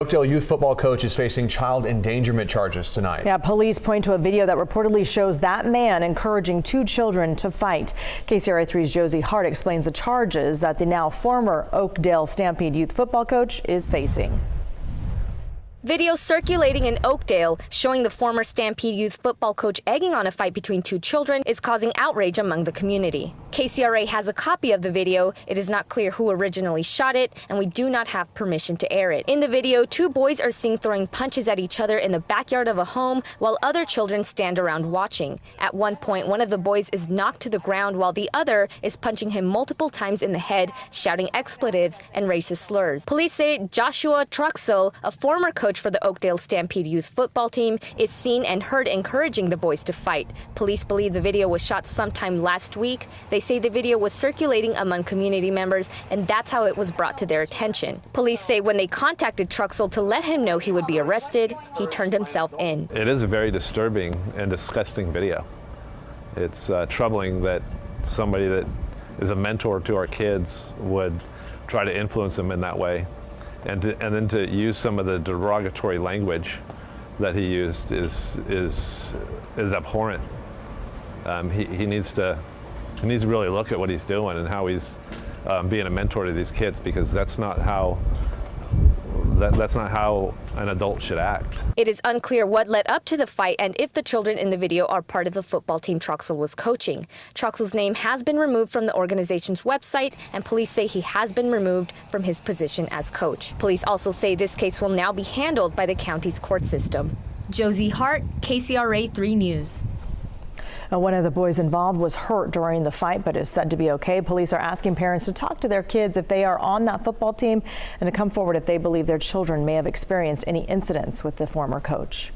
Oakdale youth football coach is facing child endangerment charges tonight. Yeah, police point to a video that reportedly shows that man encouraging two children to fight. KCRA3's Josie Hart explains the charges that the now former Oakdale Stampede youth football coach is facing. Video circulating in Oakdale showing the former Stampede youth football coach egging on a fight between two children is causing outrage among the community. KCRA has a copy of the video. It is not clear who originally shot it, and we do not have permission to air it. In the video, two boys are seen throwing punches at each other in the backyard of a home while other children stand around watching. At one point, one of the boys is knocked to the ground while the other is punching him multiple times in the head, shouting expletives and racist slurs. Police say Joshua Truxell, a former coach for the Oakdale Stampede youth football team, is seen and heard encouraging the boys to fight. Police believe the video was shot sometime last week. They say the video was circulating among community members, and that's how it was brought to their attention. Police say when they contacted Truxell to let him know he would be arrested, he turned himself in. It is a very disturbing and disgusting video. It's troubling that somebody that is a mentor to our kids would try to influence them in that way. And then to use some of the derogatory language that he used is abhorrent. He needs to really look at what he's doing and how he's being a mentor to these kids, because that's not how an adult should act. It is unclear what led up to the fight and if the children in the video are part of the football team Truxell was coaching. Truxell's name has been removed from the organization's website, and police say he has been removed from his position as coach. Police also say this case will now be handled by the county's court system. Josie Hart, KCRA 3 News. One of the boys involved was hurt during the fight, but is said to be okay. Police are asking parents to talk to their kids if they are on that football team and to come forward if they believe their children may have experienced any incidents with the former coach.